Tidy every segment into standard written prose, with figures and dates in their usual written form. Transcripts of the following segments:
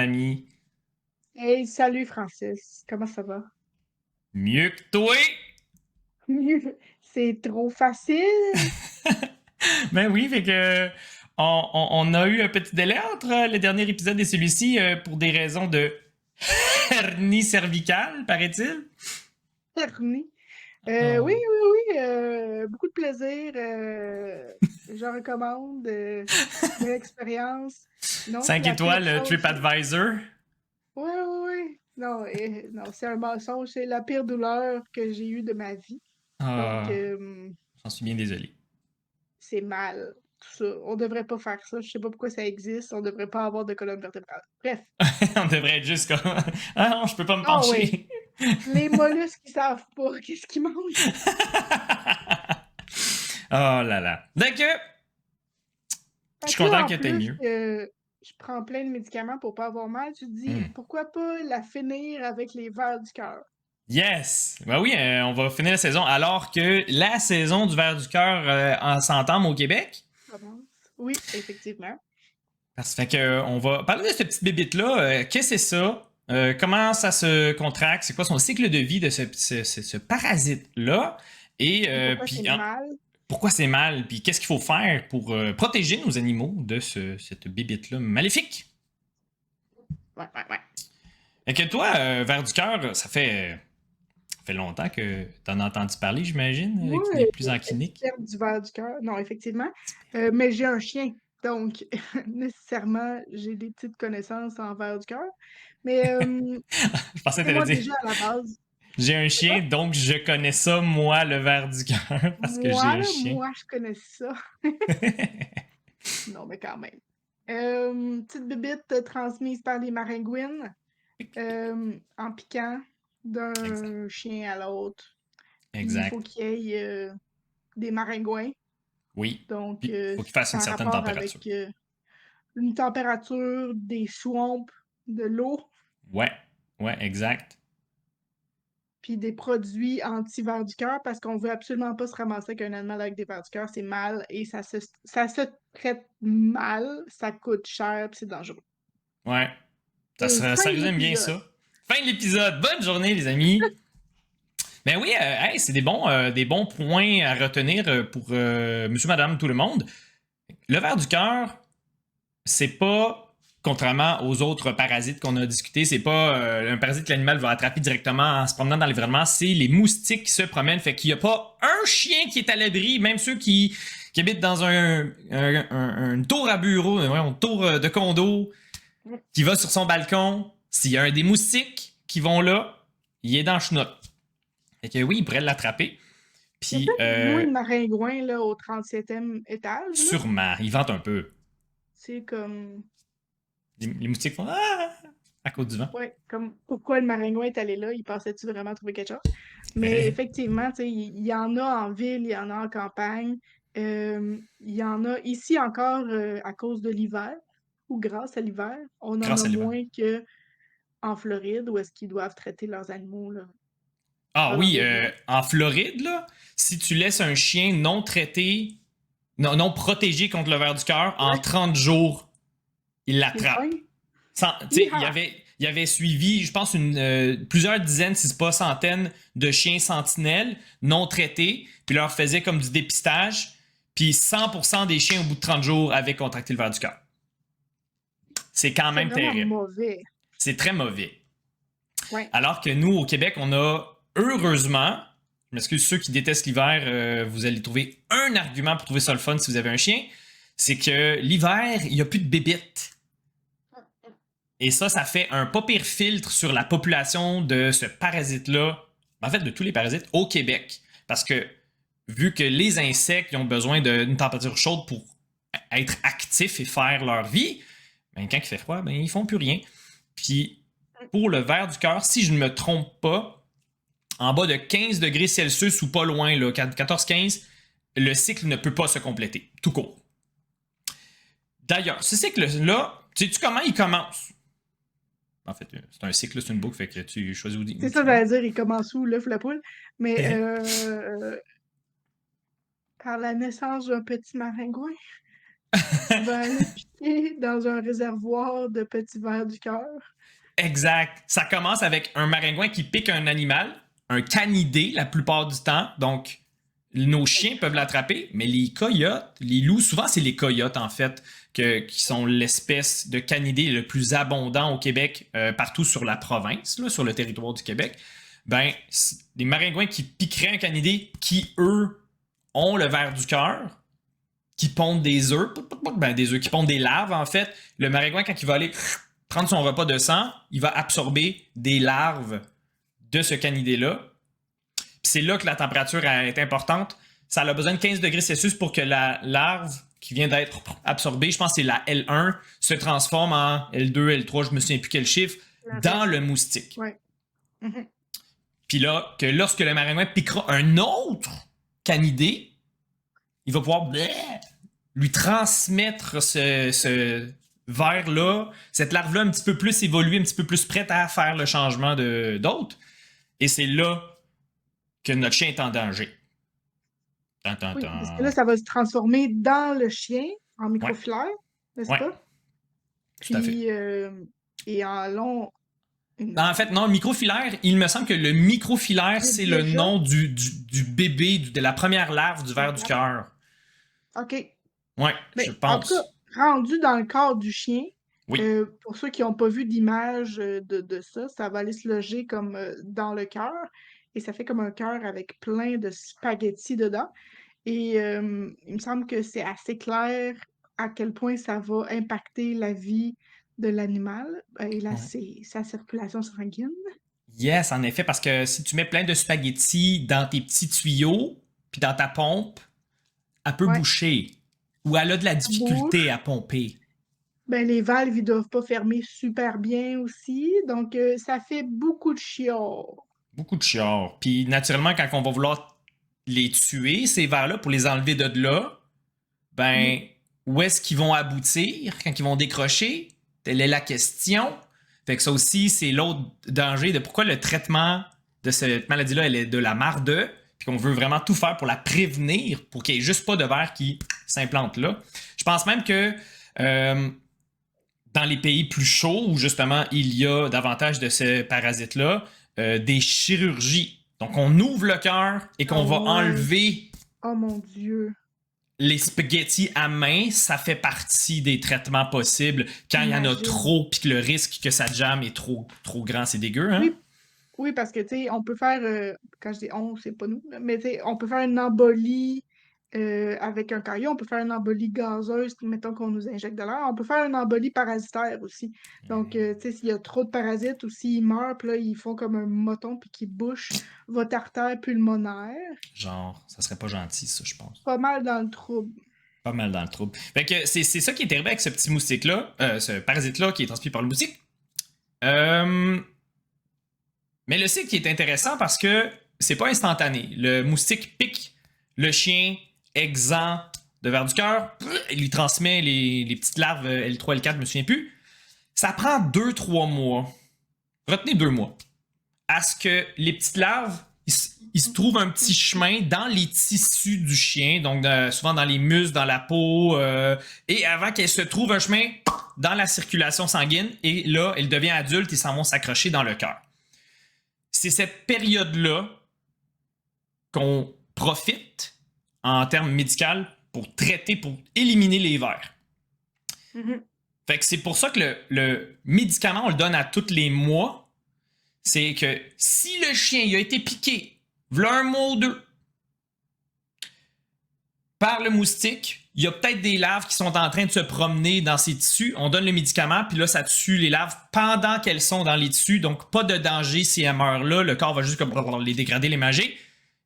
ami? Hey, salut Francis, comment ça va? Mieux que toi? C'est trop facile. Ben oui, fait que on a eu un petit délai entre le dernier épisode et celui-ci pour des raisons de hernie cervicale, paraît-il. Hernie. Oui, Oh. oui, oui, beaucoup de plaisir. Je recommande. Belle expérience. Non, c'est 5 la pire étoiles, chose. TripAdvisor. Oui, oui, oui. Non, non, c'est un mensonge. C'est la pire douleur que j'ai eue de ma vie. Donc, Ah, j'en suis bien désolé. c'est mal. Tout ça. On devrait pas faire ça. Je sais pas pourquoi ça existe. On devrait pas avoir de colonne vertébrale. Bref. On devrait être juste comme ah non, je peux pas me Ah oui. pencher. Les mollusques, ils savent pas qu'est-ce qu'ils mangent. Oh là là. Donc, je Fait suis que là, content en que t'aies plus mieux. que je prends plein de médicaments pour pas avoir mal, tu te dis, Hmm. pourquoi pas la finir avec les vers du cœur? Yes! Ben oui, on va finir la saison alors que la saison du Ver du Cœur en s'entame au Québec. Commence. Oui, effectivement. Parce que, on va parler de cette petite bébite-là. Qu'est-ce que c'est ça? Comment ça se contracte? C'est quoi son cycle de vie de ce parasite-là? Et Et pourquoi c'est puis, mal? pourquoi c'est mal? Puis qu'est-ce qu'il faut faire pour protéger nos animaux de cette bébite-là maléfique? Ouais, ouais, ouais. Et que toi, Ver du Cœur, ça fait longtemps que tu en as entendu parler, j'imagine, Moi, que tu n'es plus en clinique. experte du vers du cœur, non, effectivement. Mais j'ai un chien, donc nécessairement, j'ai des petites connaissances en vers du cœur. Mais Je pensais que tu allais moi, dire déjà, à la base, j'ai un c'est quoi? chien, donc je connais ça, moi, le ver du cœur, parce que j'ai Moi, un là, chien. moi, je connais ça. Non, mais quand même. Petite bébite transmise par les maringouines en piquant Exact. d'un chien à l'autre. Puis il faut Exact. qu'il y ait des maringouins. Oui. Donc, Puis, il faut qu'il fasse c'est une en certaine rapport température. avec une température des swamps, de l'eau, Ouais. Ouais, exact. puis des produits anti-vers du cœur parce qu'on veut absolument pas se ramasser avec un animal avec des vers du cœur. C'est mal et ça se traite mal, ça coûte cher, puis c'est dangereux. Ouais. Et Ça fin de résume bien l'épisode. ça. Fin de l'épisode. Bonne journée, les amis. Ben oui, hey, c'est des bons points à retenir pour monsieur, madame, tout le monde. Le ver du cœur, c'est pas, contrairement aux autres parasites qu'on a discuté, c'est pas un parasite que l'animal va attraper directement en se promenant dans l'environnement, c'est les moustiques qui se promènent. Fait qu'il n'y a pas un chien qui est à l'abri, même ceux qui habitent dans un tour à bureau, un tour de condo, qui va sur son balcon. S'il y a un des moustiques qui vont là, il est dans le chenoute. Fait que oui, il pourrait l'attraper. Il y a Puis, peut-être moins de maringouins là, au 37e étage. Là. sûrement, il vente un peu. C'est comme. Les moustiques font ah à cause du vent. Ouais, comme pourquoi le maringouin est allé là? Il pensait-tu vraiment trouver quelque chose? Mais effectivement, tu sais, il y en a en ville, il y en a en campagne. Il y en a ici encore à cause de l'hiver ou grâce à l'hiver. On en Grâce a à l'hiver. moins que en Floride où est-ce qu'ils doivent traiter leurs animaux là, Ah à oui, l'environnement. en Floride, là, si tu laisses un chien non traité, non protégé contre le ver du cœur, en Ouais, 30 jours, il il l'attrape. pogne. Il Hi-ha! il avait suivi, je pense, plusieurs dizaines, si c'est pas centaines, de chiens sentinelles non traités, puis leur faisait comme du dépistage, puis 100% des chiens, au bout de 30 jours, avaient contracté le ver du cœur. C'est quand C'est même vraiment terrible. mauvais. C'est très mauvais. Ouais. Alors que nous, au Québec, on a heureusement, je m'excuse ceux qui détestent l'hiver, vous allez trouver un argument pour trouver ça le fun si vous avez un chien, c'est que l'hiver, il n'y a plus de bébites. Et ça fait un pas pire filtre sur la population de ce parasite-là, en fait de tous les parasites au Québec. Parce que vu que les insectes ils ont besoin d'une température chaude pour être actifs et faire leur vie, ben, quand il fait froid, ben, ils font plus rien. Puis pour le ver du cœur, si je ne me trompe pas, en bas de 15 degrés Celsius ou pas loin, 14-15, le cycle ne peut pas se compléter, tout court. D'ailleurs, ce cycle-là, sais-tu comment il commence? En fait, c'est un cycle, c'est une boucle, fait que tu choisis C'est où ça, tu vas. j'allais dire, il commence où, l'œuf ou la poule? Mais par la naissance d'un petit maringouin. Tu vas aller piquer dans un réservoir de petits vers du cœur. Exact. Ça commence avec un maringouin qui pique un animal, un canidé la plupart du temps. Donc, nos chiens peuvent l'attraper, mais les coyotes, les loups, souvent c'est les coyotes en fait, qui sont l'espèce de canidé le plus abondant au Québec, partout sur la province, là, sur le territoire du Québec. Ben, des maringouins qui piqueraient un canidé qui, eux, ont le ver du cœur, qui pondent des œufs, ben, des œufs qui pondent des larves en fait. Le maringouin, quand il va aller prendre son repas de sang, il va absorber des larves de ce canidé-là. Puis c'est là que la température est importante. Ça a besoin de 15 degrés Celsius pour que la larve qui vient d'être absorbée, je pense que c'est la L1, se transforme en L2, L3, je me souviens plus quel chiffre, dans le moustique. Ouais. Mhm. Puis là, que lorsque le maringouin piquera un autre canidé, il va pouvoir lui transmettre ce vers-là, cette larve-là un petit peu plus évoluée, un petit peu plus prête à faire le changement d'hôte. Et c'est là que notre chien est en danger. Oui, parce que là, ça va se transformer dans le chien en Ouais, microfilaire, n'est-ce ouais, pas? tout à fait. Puis, et en long, En fait, non, microfilaire, il me semble que le microfilaire, c'est le déjà, nom du bébé, de la première larve du ver du cœur. OK. Ouais, Mais je en tout cas, pense. rendu dans le corps du chien, Oui. pour ceux qui n'ont pas vu d'image de ça, ça va aller se loger comme dans le cœur. Et ça fait comme un cœur avec plein de spaghettis dedans. Et il me semble que c'est assez clair à quel point ça va impacter la vie de l'animal et là, Ouais. c'est sa circulation sanguine. Yes, en effet, parce que si tu mets plein de spaghettis dans tes petits tuyaux, puis dans ta pompe, elle peut Ouais, boucher. Ou elle a de la ça difficulté à bouche. pomper. Ben, les valves, ils doivent pas fermer super bien aussi. Donc, ça fait beaucoup de chiot. Beaucoup de chiards. Puis naturellement, quand on va vouloir les tuer, ces vers-là, pour les enlever de là, ben, Mhm. où est-ce qu'ils vont aboutir quand ils vont décrocher? Telle est la question. Fait que ça aussi, c'est l'autre danger de pourquoi le traitement de cette maladie-là, elle est de la marde, puis qu'on veut vraiment tout faire pour la prévenir, pour qu'il n'y ait juste pas de vers qui s'implante là. Je pense même que euh, dans les pays plus chauds, où justement il y a davantage de ces parasites-là, des chirurgies. Donc on ouvre le cœur et Ah qu'on va ouais. enlever Oh mon Dieu. les spaghettis à main, ça fait partie des traitements possibles quand il y en a J'imagine. trop puis que le risque que ça jamme est trop grand, c'est dégueu, hein? Oui, oui, parce que, tu sais, on peut faire, quand je dis on, c'est pas nous, là, mais tu sais, on peut faire une embolie avec un caillot, on peut faire une embolie gazeuse, mettons qu'on nous injecte de l'air, on peut faire une embolie parasitaire aussi. Donc, tu sais, s'il y a trop de parasites ou s'ils meurent, puis là, ils font comme un moton puis qu'ils bouchent votre artère pulmonaire, Genre, ça serait pas gentil, ça, je pense. pas mal dans le trouble. Pas mal dans le trouble. Fait que c'est ça qui est arrivé avec ce petit moustique-là, ce parasite-là qui est transmis par le moustique. Euh, mais le cycle est intéressant parce que c'est pas instantané. Le moustique pique le chien exempt de vers du cœur, il lui transmet les petites larves L3, L4, je me souviens plus. Ça prend 2-3 mois. Retenez 2 mois. À ce que les petites larves, ils se trouvent un petit chemin dans les tissus du chien, donc souvent dans les muscles, dans la peau, et avant qu'elles se trouvent un chemin dans la circulation sanguine, et là, elles deviennent adultes et s'en vont s'accrocher dans le cœur. C'est cette période-là qu'on profite en termes médicaux pour traiter, pour éliminer les vers. Mhm. Fait que c'est pour ça que le médicament, on le donne à tous les mois. C'est que si le chien il a été piqué, voilà un mois ou deux, par le moustique, il y a peut-être des larves qui sont en train de se promener dans ses tissus. On donne le médicament, puis là, ça tue les larves pendant qu'elles sont dans les tissus. Donc, pas de danger si elles meurent là. Le corps va juste comme les dégrader, les manger.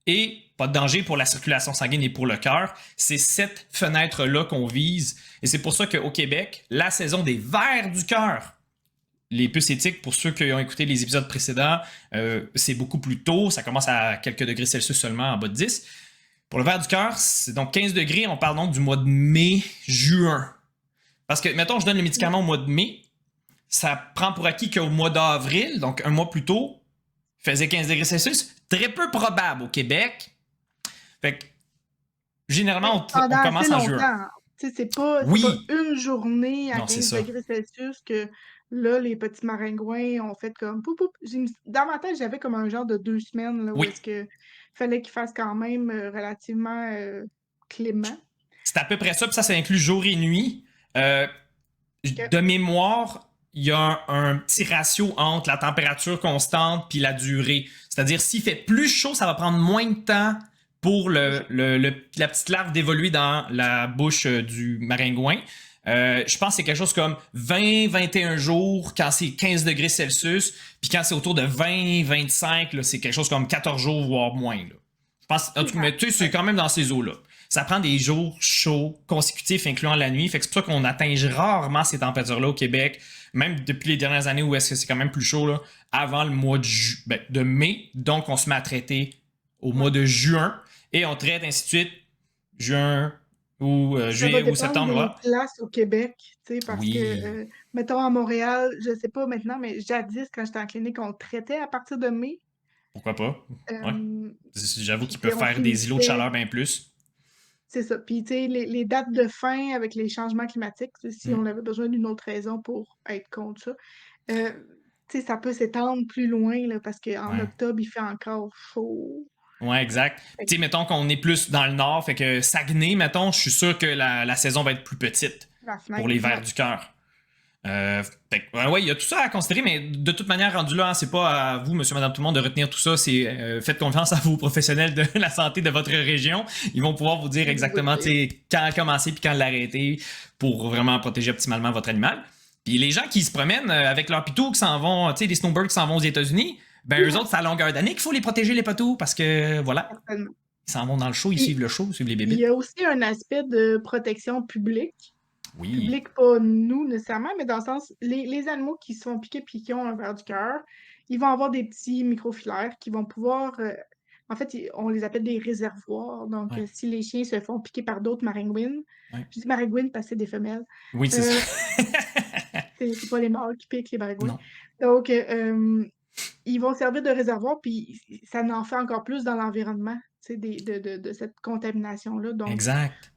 Et pas de danger pour la circulation sanguine et pour le cœur. C'est cette fenêtre-là qu'on vise. Et c'est pour ça qu'au Québec, la saison des vers du cœur, les puces éthiques, pour ceux qui ont écouté les épisodes précédents, c'est beaucoup plus tôt. Ça commence à quelques degrés Celsius seulement, en bas de 10. Pour le ver du cœur, c'est donc 15 degrés. On parle donc du mois de mai, juin. Parce que, mettons, je donne le médicament au mois de mai. Ça prend pour acquis qu'au mois d'avril, donc un mois plus tôt, faisait 15 degrés Celsius. Très peu probable au Québec. Fait que, généralement, Mais on pendant assez commence en juin. longtemps. Tu sais, c'est pas Oui! une journée à Non, c'est 15 ça. degrés Celsius que là, les petits maringouins ont fait comme poup, poup. Dans ma tête, j'avais comme un genre de 2 semaines là, où Oui. est-ce que fallait qu'il fasse quand même relativement clément. C'est à peu près ça, puis ça inclut jour et nuit. Euh, Que- de mémoire, il y a un petit ratio entre la température constante puis la durée. C'est-à-dire, s'il fait plus chaud, ça va prendre moins de temps pour la petite larve d'évoluer dans la bouche du maringouin. Je pense que c'est quelque chose comme 20-21 jours quand c'est 15 degrés Celsius, puis quand c'est autour de 20-25, là, c'est quelque chose comme 14 jours, voire moins. Là. Je pense, en tout cas, mais tu sais, c'est quand même dans ces eaux-là. Ça prend des jours chauds consécutifs, incluant la nuit. Fait que c'est pour ça qu'on atteint rarement ces températures-là au Québec, même depuis les dernières années où est-ce que c'est quand même plus chaud, là, avant le mois de mai. Donc, on se met à traiter au mois de juin et on traite ainsi de suite juin ou Ça va juillet ou dépendre septembre. des Là. places au Québec, tu sais, parce que, Oui, mettons, à Montréal, je sais pas maintenant, mais jadis, quand j'étais en clinique, on traitait à partir de mai. pourquoi pas. Ouais. Euh, J'avoue Puis, qu'ils tu sais, peuvent on faire des îlots de finissait, chaleur bien plus. c'est ça. Puis, tu sais, les dates de fin avec les changements climatiques, tu sais, si Mm. on avait besoin d'une autre raison pour être contre ça, euh, tu sais, ça peut s'étendre plus loin, là, parce qu'en Ouais. octobre, il fait encore chaud. Ouais, exact. Fait que Tu sais, mettons qu'on est plus dans le nord, fait que Saguenay, mettons, je suis sûr que la saison va être plus petite la pour fenêtre, les vers ouais. du cœur. Ouais, il y a tout ça à considérer, mais de toute manière, rendu là, hein, c'est pas à vous, monsieur, madame, tout le monde, de retenir tout ça. C'est faites confiance à vos professionnels de la santé de votre région. Ils vont pouvoir vous dire exactement tu Oui. sais, quand commencer puis quand l'arrêter pour vraiment protéger optimalement votre animal. Puis les gens qui se promènent avec leurs pitous qui s'en vont, tu sais, des snowbirds qui s'en vont aux États-Unis, ben eux autres, c'est à longueur d'année qu'il faut les protéger, les patous, parce que voilà, Certainement. ils s'en vont dans le show, ils Puis, suivent le show, ils suivent les il bébites. y a aussi un aspect de protection publique. Oui, Public, pas nous nécessairement, mais dans le sens, les animaux qui se font piquer puis qui ont un ver du cœur, ils vont avoir des petits microfilaires qui vont pouvoir. En fait, on les appelle des réservoirs. Donc, ouais, si les chiens se font piquer par d'autres maringouines, ouais. je dis maringouines parce que c'est des femelles, Oui, c'est ça. euh, c'est pas les mâles qui piquent les maringouines. Non. Donc, ils vont servir de réservoir, puis ça en fait encore plus dans l'environnement, tu sais, de cette contamination-là. Donc, Exact.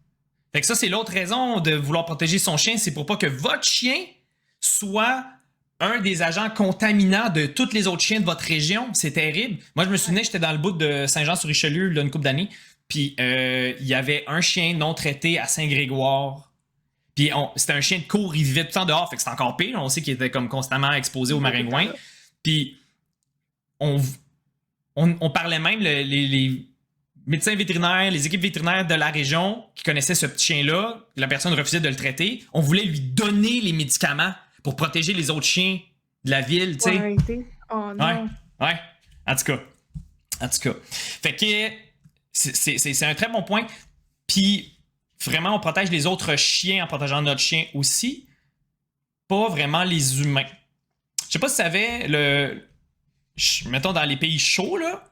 Fait que ça, c'est l'autre raison de vouloir protéger son chien, c'est pour pas que votre chien soit un des agents contaminants de tous les autres chiens de votre région. C'est terrible. Moi, je me souvenais, j'étais dans le bout de Saint-Jean-sur-Richelieu, il y a une couple d'années, puis il y avait un chien non traité à Saint-Grégoire. Puis c'était un chien de cour, il vivait tout le temps dehors, fait que c'était encore pire. On sait qu'il était comme constamment exposé aux il est tout le temps maringouins. là. Puis on, on parlait même, les médecins vétérinaires, les équipes vétérinaires de la région qui connaissaient ce petit chien-là, la personne refusait de le traiter, on voulait lui donner les médicaments pour protéger les autres chiens de la ville, tu Faut sais. arrêter. Oh Ouais, non. ouais. En tout cas. En tout cas. Fait que c'est un très bon point. Puis, vraiment, on protège les autres chiens en protégeant notre chien aussi. Pas vraiment les humains. Je sais pas si tu savais, mettons dans les pays chauds, là,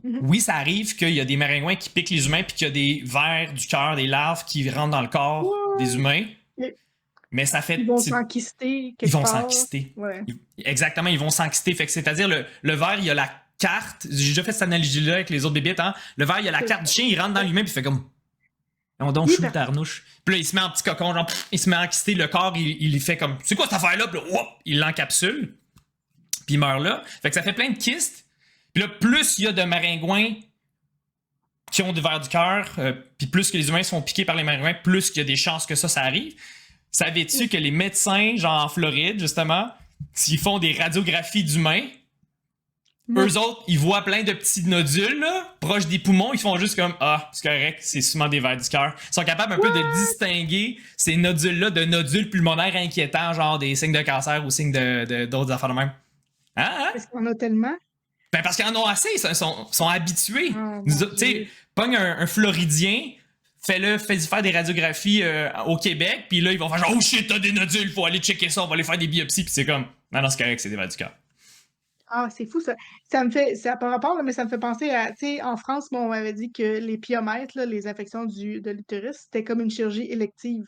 Mhm. oui, ça arrive qu'il y a des maringouins qui piquent les humains puis qu'il y a des vers du cœur, des larves qui rentrent dans le corps des Ouais. humains. Et Mais ça fait. ils vont s'enquister Ils quelque vont part. s'enquister. Ouais. Exactement, ils vont s'enquister. Fait que c'est-à-dire, le ver, il y a la carte. J'ai déjà fait cette analogie-là avec les autres bébites. Hein? Le ver, il y a la carte du chien, il rentre dans lui-même puis il fait comme. On donc Oui, chou tarnouche. Puis là, il se met en petit cocon, genre, il se met à enquister le corps, il fait comme. C'est quoi cette affaire-là? Puis là, hop, il l'encapsule. Puis il meurt là. Fait que ça fait plein de kystes. Puis là, plus il y a de maringouins qui ont des vers du cœur, puis plus que les humains se font piquer par les maringouins, plus qu'il y a des chances que ça arrive. Savais-tu que les médecins, genre en Floride, justement, s'ils font des radiographies d'humains, eux autres, ils voient plein de petits nodules, là, proches des poumons, ils font juste comme ah, c'est correct, c'est sûrement des vers du cœur. Ils sont capables un peu de distinguer ces nodules-là de nodules pulmonaires inquiétants, genre des signes de cancer ou signes d'autres affaires de même. Hein, hein? Parce qu'on a tellement. Ben parce qu'ils en ont assez, ils sont habitués. Oh, Tu mon sais, Dieu. pogne un Floridien, fais-y faire des radiographies au Québec, puis là, ils vont faire genre, oh shit, t'as des nodules, faut aller checker ça, on va aller faire des biopsies, puis c'est comme, non, c'est correct, c'est des vers du cœur. Ah, c'est fou ça. Ça me fait, ça par rapport, là, mais ça me fait penser à, tu sais, en France, bon, on m'avait dit que les pyomètres, là, les infections de l'utérus, c'était comme une chirurgie élective,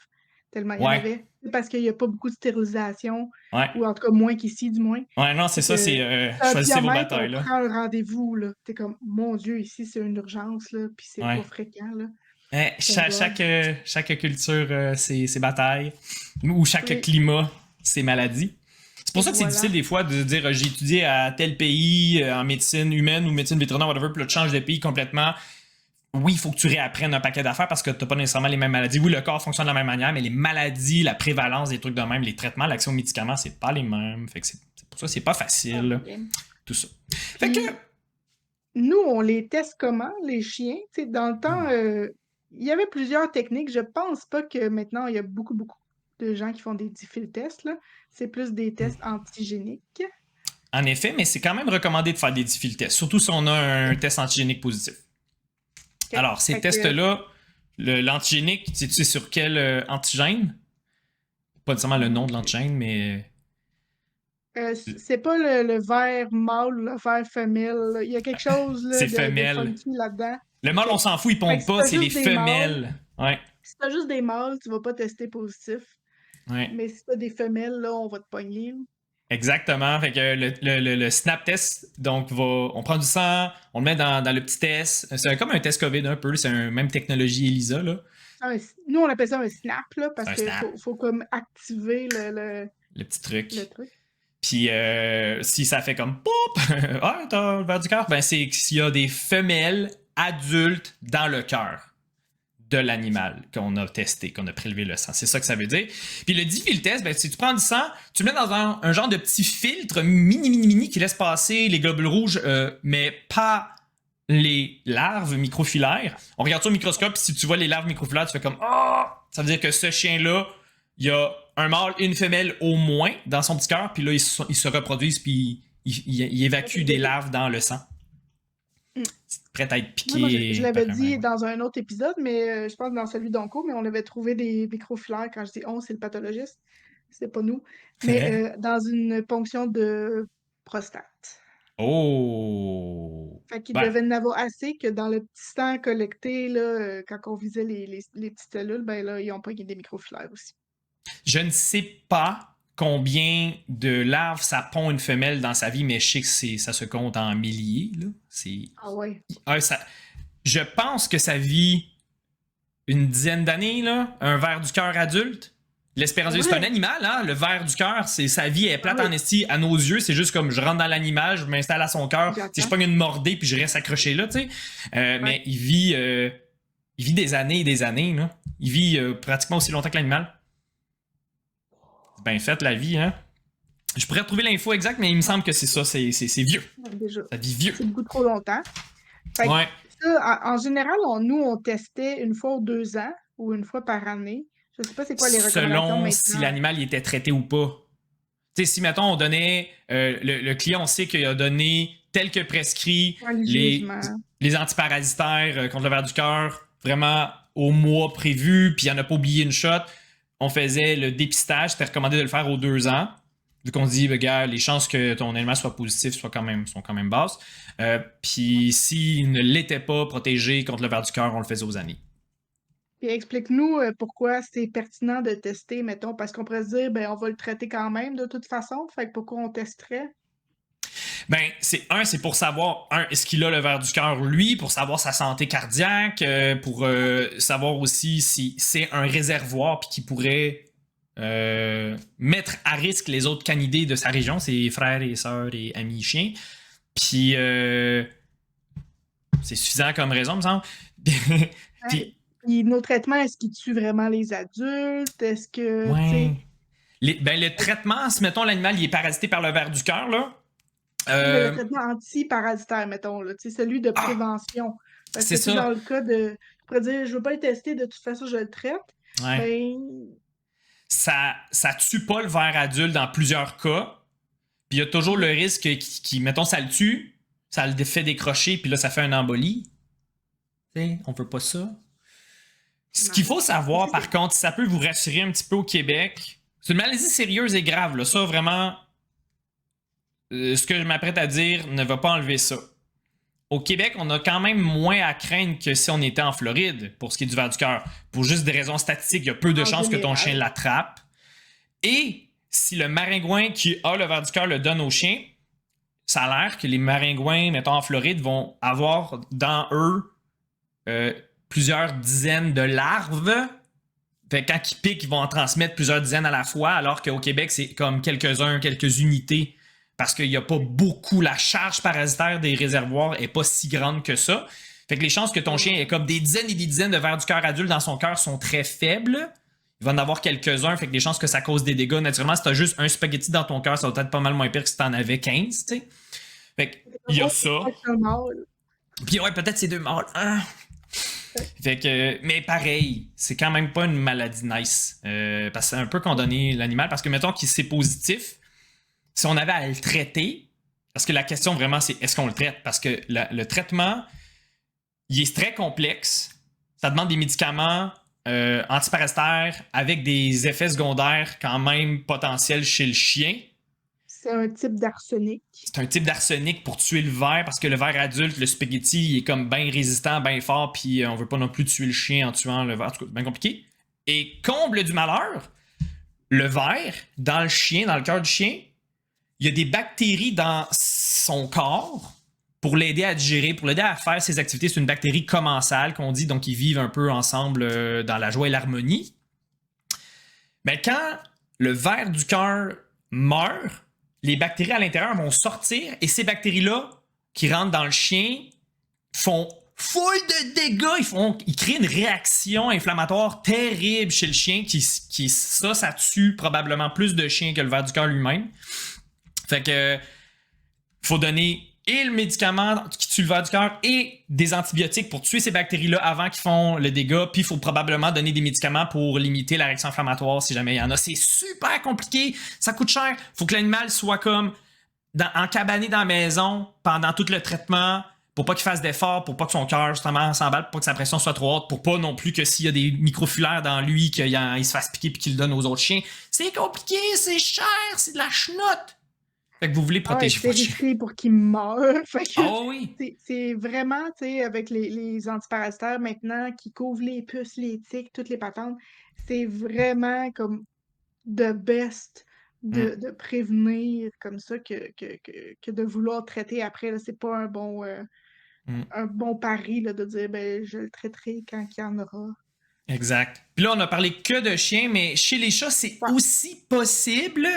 tellement il y en Ouais, avait. C'est parce qu'il n'y a pas beaucoup de stérilisation, ouais. ou en tout cas moins qu'ici, du moins. Ouais, non, c'est Fait ça, que c'est un choisissez vos pyomètre, on batailles, là. prend un rendez-vous, là. T'es comme, mon Dieu, ici, c'est une urgence, là, puis c'est pas Ouais. fréquent, là. Chaque culture, ses batailles. Ou chaque Oui. climat, ses maladies. C'est pour ça que c'est Voilà. difficile des fois de dire j'ai étudié à tel pays en médecine humaine ou médecine vétérinaire, whatever, puis là tu changes de pays complètement. Oui, il faut que tu réapprennes un paquet d'affaires parce que tu n'as pas nécessairement les mêmes maladies. Oui, le corps fonctionne de la même manière, mais les maladies, la prévalence des trucs de même, les traitements, l'accès aux médicaments, c'est pas les mêmes. Fait que c'est pour ça que c'est pas facile, tout ça. Fait que. Nous, on les teste comment, les chiens? Tu sais, dans le temps, il y avait plusieurs techniques. Je pense pas que maintenant, il y a beaucoup de gens qui font des difficile tests, là. C'est plus des tests antigéniques. En effet, mais c'est quand même recommandé de faire des difficile tests, surtout si on a un test antigénique positif. Okay. Alors, ces tests-là, l'antigénique, tu sais sur quel antigène? Pas nécessairement le nom de l'antigène, mais. C'est pas le ver mâle ou le ver femelle. Il y a quelque chose là, c'est de femelle. funky là-dedans. Le mâle, on s'en fout, ils pondent pas, c'est les femelles. Ouais. Si t'as juste des mâles, tu vas pas tester positif. Ouais. Mais si t'as des femelles, là, on va te pogner. Exactement. Fait que le snap test, donc on prend du sang, on le met dans le petit test. C'est comme un test COVID un peu, c'est la même technologie ELISA, là. Nous, on appelle ça un snap, là, parce qu'il faut comme activer le petit truc. Le truc. Puis si ça fait comme pop, ah, t'as le verre du cœur, ben c'est s'il y a des femelles adultes dans le cœur de l'animal qu'on a testé, qu'on a prélevé le sang. C'est ça que ça veut dire. Puis le difficile test, ben, si tu prends du sang, tu le mets dans un genre de petit filtre mini qui laisse passer les globules rouges, mais pas les larves microfilaires. On regarde ça au microscope, puis si tu vois les larves microfilaires, tu fais comme ah! Ça veut dire que ce chien-là, il y a un mâle et une femelle au moins dans son petit cœur, puis là, ils se reproduisent, puis ils évacuent des larves dans le sang. Prête à être piqué. Moi, je l'avais dit dans un autre épisode, mais je pense dans celui d'Onco, mais on avait trouvé des microfilaires. Quand je dis on, c'est le pathologiste. C'est pas nous. Mais dans une ponction de prostate. Oh! Fait qu'il devait en avoir assez que dans le petit sang collecté, là, quand on visait les petites cellules, ben là, ils ont pas des microfilaires aussi. Je ne sais pas combien de larves ça pond une femelle dans sa vie, mais je sais que ça se compte en milliers. Là. Ah ouais. Je pense que ça vit une dizaine d'années, là, un ver du cœur adulte. L'espérance de vie, c'est un animal, hein? Le ver du cœur, sa vie est plate en esti à nos yeux. C'est juste comme je rentre dans l'animal, je m'installe à son cœur, je pogne une mordée puis je reste accroché là, tu sais. Mais il vit des années et des années, là. Il vit pratiquement aussi longtemps que l'animal. Ben fait la vie, hein. Je pourrais retrouver l'info exacte, mais il me semble que c'est ça, c'est vieux. Déjà. Ça vit vieux. C'est beaucoup trop longtemps. Fait ouais. Ça, en général, nous, on testait une fois ou 2 ans ou une fois par année. Je sais pas c'est quoi les recommandations selon maintenant. Si l'animal était traité ou pas. Tu sais, si, mettons, on donnait... le client, on sait qu'il a donné tel que prescrit les antiparasitaires contre le ver du cœur, vraiment au mois prévu, puis il n'en a pas oublié une shot. On faisait le dépistage, c'était recommandé de le faire aux 2 ans. Vu qu'on dit, ben, gars, les chances que ton animal soit positif sont quand même basses. Puis s'il ne l'était pas protégé contre le ver du cœur, on le faisait aux années. Puis explique-nous pourquoi c'est pertinent de tester, mettons, parce qu'on pourrait se dire, ben, on va le traiter quand même de toute façon. Fait que pourquoi on testerait? Ben, c'est pour savoir, est-ce qu'il a le ver du cœur, lui, pour savoir sa santé cardiaque, pour savoir aussi si c'est un réservoir puis qui pourrait mettre à risque les autres canidés de sa région, ses frères et sœurs et amis chiens. Puis c'est suffisant comme raison, me semble. Puis nos traitements, est-ce qu'ils tuent vraiment les adultes? Est-ce que... Ouais. Le traitement, si mettons l'animal il est parasité par le ver du cœur, là. Le traitement anti-parasitaire, mettons, là, celui de prévention. Parce que ça. Dans le cas de... Je pourrais dire, je veux pas le tester, de toute façon, je le traite. Ouais. Ben... Ça tue pas le ver adulte dans plusieurs cas. Puis il y a toujours le risque qui, mettons, ça le tue, ça le fait décrocher, puis là, ça fait une embolie. T'sais, on veut pas ça. Ce qu'il faut savoir, par contre, si ça peut vous rassurer un petit peu au Québec, c'est une maladie sérieuse et grave. Là. Ça, vraiment, ce que je m'apprête à dire ne va pas enlever ça. Au Québec, on a quand même moins à craindre que si on était en Floride pour ce qui est du ver du cœur. Pour juste des raisons statistiques, il y a peu de chances que ton chien l'attrape. Et si le maringouin qui a le ver du cœur le donne au chien, ça a l'air que les maringouins, mettons en Floride, vont avoir dans eux plusieurs dizaines de larves. Fait que quand ils piquent, ils vont en transmettre plusieurs dizaines à la fois, alors qu'au Québec, c'est comme quelques unités, parce qu'il n'y a pas beaucoup, la charge parasitaire des réservoirs est pas si grande que ça. Fait que les chances que ton chien ait comme des dizaines et des dizaines de vers du cœur adulte dans son cœur sont très faibles. Il va en avoir quelques-uns, fait que les chances que ça cause des dégâts, naturellement, si t'as juste un spaghetti dans ton cœur, ça va être pas mal moins pire que si t'en avais 15, tu sais. Fait que, il y a ça. Puis ouais, peut-être c'est deux mâles. Ah. Fait que, mais pareil, c'est quand même pas une maladie nice. Parce que c'est un peu condamné l'animal. Parce que mettons qu'il c'est positif, si on avait à le traiter, parce que la question vraiment c'est est-ce qu'on le traite? Parce que le traitement, il est très complexe. Ça demande des médicaments antiparasitaires avec des effets secondaires quand même potentiels chez le chien. C'est un type d'arsenic. C'est un type d'arsenic pour tuer le ver, parce que le ver adulte, le spaghetti, il est comme bien résistant, bien fort, puis on veut pas non plus tuer le chien en tuant le ver. En tout cas, c'est bien compliqué. Et comble du malheur, le ver, dans le chien, dans le cœur du chien, il y a des bactéries dans son corps pour l'aider à digérer, pour l'aider à faire ses activités. C'est une bactérie commensale qu'on dit, donc ils vivent un peu ensemble dans la joie et l'harmonie. Mais quand le ver du cœur meurt, les bactéries à l'intérieur vont sortir et ces bactéries-là qui rentrent dans le chien font full de dégâts. Ils créent une réaction inflammatoire terrible chez le chien ça tue probablement plus de chiens que le ver du cœur lui-même. Fait que faut donner et le médicament qui tue le ver du cœur et des antibiotiques pour tuer ces bactéries-là avant qu'ils font le dégât. Puis il faut probablement donner des médicaments pour limiter la réaction inflammatoire si jamais il y en a. C'est super compliqué, ça coûte cher. Faut que l'animal soit comme encabané dans la maison pendant tout le traitement pour pas qu'il fasse d'efforts, pour pas que son cœur justement s'emballe, pour pas que sa pression soit trop haute, pour pas non plus que s'il y a des microfilaires dans lui, qu'il se fasse piquer puis qu'il le donne aux autres chiens. C'est compliqué, c'est cher, c'est de la chenotte. Fait que vous voulez protéger votre chien. C'est pour qu'il meure. Oh oui! C'est vraiment, tu sais, avec les antiparasitaires maintenant qui couvrent les puces, les tiques, toutes les patentes, c'est vraiment comme the best de prévenir comme ça que de vouloir traiter après. Là, c'est pas un bon pari là, de dire ben je le traiterai quand il y en aura. Exact. Puis là, on a parlé que de chiens, mais chez les chats, c'est aussi possible.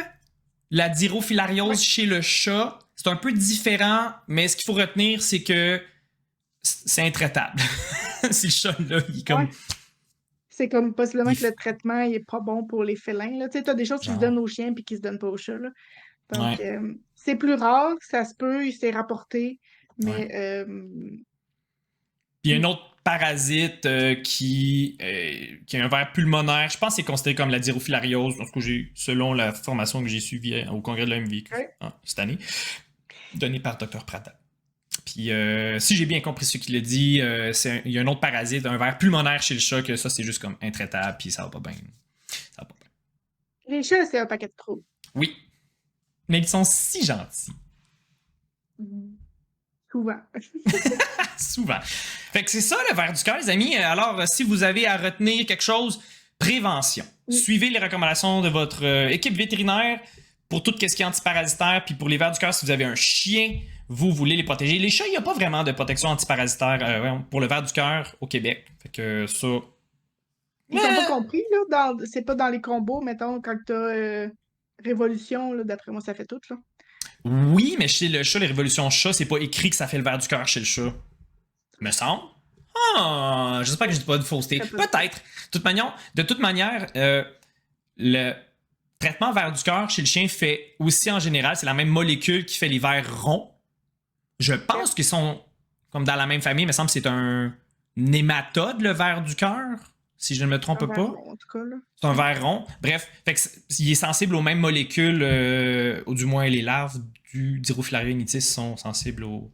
La dirofilariose chez le chat, c'est un peu différent, mais ce qu'il faut retenir, c'est que c'est intraitable. Si le chat, là, il est comme... Ouais. C'est comme possiblement que le traitement il est pas bon pour les félins. Tu sais, t'as des choses qui se donnent aux chiens puis qui se donnent pas aux chats. Là. Donc, c'est plus rare, ça se peut, il s'est rapporté, mais... Puis il y a un autre parasite qui a un ver pulmonaire. Je pense que c'est considéré comme la dirofilariose, selon la formation que j'ai suivie au congrès de l'AMVQ cette année, donnée par Dr. Prata. Puis si j'ai bien compris ce qu'il a dit, il y a un autre parasite, un ver pulmonaire chez le chat, que ça c'est juste comme intraitable, puis ça va pas bien. Les chats, c'est un paquet de trous. Oui. Mais ils sont si gentils. Souvent. Souvent. Fait que c'est ça le ver du cœur, les amis. Alors, si vous avez à retenir quelque chose, prévention. Suivez les recommandations de votre équipe vétérinaire pour tout ce qui est antiparasitaire. Puis pour les vers du cœur, si vous avez un chien, vous voulez les protéger. Les chats, il n'y a pas vraiment de protection antiparasitaire pour le ver du cœur au Québec. Fait que ça... Ils n'ont pas compris, là. C'est pas dans les combos, mettons, quand t'as Révolution, là, d'après moi, ça fait tout, là. Oui, mais chez le chat, les révolutions chat, c'est pas écrit que ça fait le ver du cœur chez le chat. Me semble. Ah, j'espère que je dis pas de fausseté. Peut-être. De toute manière, le traitement ver du cœur chez le chien fait aussi en général, c'est la même molécule qui fait les vers ronds. Je pense qu'ils sont comme dans la même famille, il me semble que c'est un nématode, le ver du cœur, si je ne me trompe pas. En tout cas, là. C'est un ver rond. Bref, il est sensible aux mêmes molécules, ou du moins les larves du Dirofilarionitis sont sensibles aux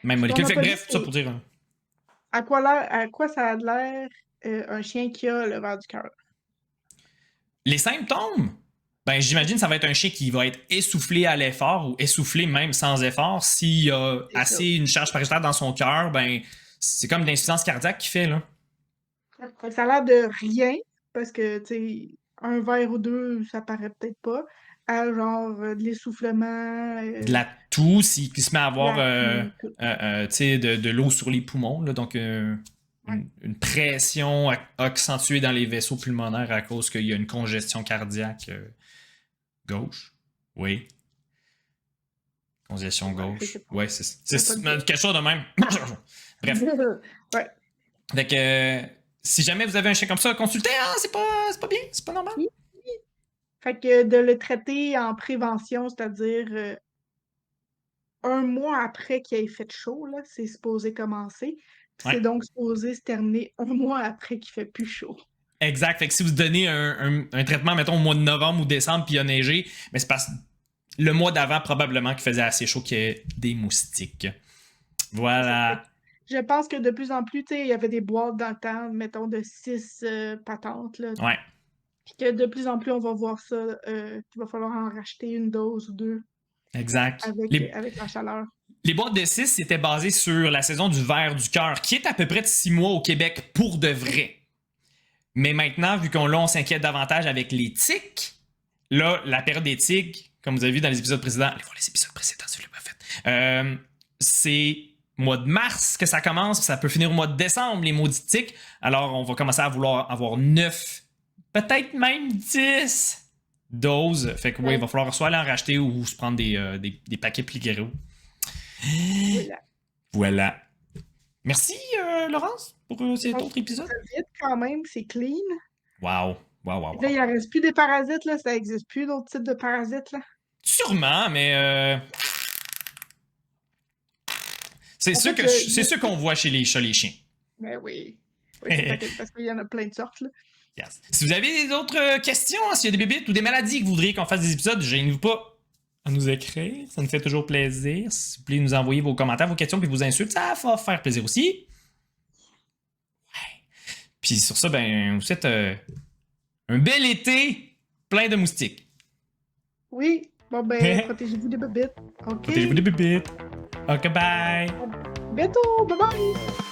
mêmes molécules. Fait que, bref, tout ça pour dire... À quoi ça a l'air un chien qui a le ver du cœur? Les symptômes? Ben, j'imagine que ça va être un chien qui va être essoufflé à l'effort ou essoufflé même sans effort. S'il a une charge parasitaire dans son cœur, ben, c'est comme l'insuffisance cardiaque qu'il fait, là. Ça a l'air de rien, parce que, tu sais, un verre ou deux, ça paraît peut-être pas, à genre de l'essoufflement, De la toux, s'il se met à avoir toux, tout. tu sais, de l'eau sur les poumons, là, donc Ouais. une pression accentuée dans les vaisseaux pulmonaires à cause qu'il y a une congestion cardiaque gauche. Oui. Congestion Ouais, je gauche. sais pas. Ouais, quelque chose de même. Bref. Ouais. Fait que si jamais vous avez un chien comme ça, consultez, hein, c'est pas bien, c'est pas normal. Oui. Fait que de le traiter en prévention, c'est-à-dire 1 mois après qu'il ait fait chaud, là, c'est supposé commencer. Puis Ouais. c'est donc supposé se terminer 1 mois après qu'il fait plus chaud. Exact. Fait que si vous donnez un traitement, mettons, au mois de novembre ou décembre, puis il a neigé, mais c'est parce que le mois d'avant, probablement, qu'il faisait assez chaud qu'il y ait des moustiques. Voilà. Je pense que de plus en plus, tu sais, il y avait des boîtes dans le temps, mettons, de 6 patentes, là. Ouais. Puis que de plus en plus, on va voir ça, qu'il va falloir en racheter une dose ou 2 Exact. avec la chaleur. Les boîtes de 6 c'était basé sur la saison du ver du cœur, qui est à peu près de 6 mois au Québec pour de vrai. Mais maintenant, vu on s'inquiète davantage avec les tiques, là, la période des tiques, comme vous avez vu dans les épisodes précédents, allez voir les épisodes précédents si vous l'avez pas fait, c'est mois de mars que ça commence, ça peut finir au mois de décembre, les maudits tiques. Alors, on va commencer à vouloir avoir 9, peut-être même 10 doses. Fait que oui, il va falloir soit aller en racheter ou se prendre des paquets plus gros. Voilà. Voilà. Merci, Laurence, pour cet autre épisode. C'est vite quand même, c'est clean. Wow. Wow. Là, il en reste plus des parasites, là. Ça existe plus d'autres types de parasites, là. Sûrement, mais c'est ceux qu'on voit chez les chats, les chiens. Ben oui. Oui, c'est parce qu'il y en a plein de sortes, là. Yes. Si vous avez d'autres questions, s'il y a des bébites ou des maladies que vous voudriez qu'on fasse des épisodes, gênez-vous pas à nous écrire. Ça nous fait toujours plaisir. Si vous voulez nous envoyer vos commentaires, vos questions puis vos insultes, ça va faire plaisir aussi. Ouais. Puis sur ça, ben, vous souhaite un bel été plein de moustiques. Oui. Bon, ben, protégez-vous des bébites. OK. Protégez-vous des bébites. OK, bye. Bientôt. Bye-bye.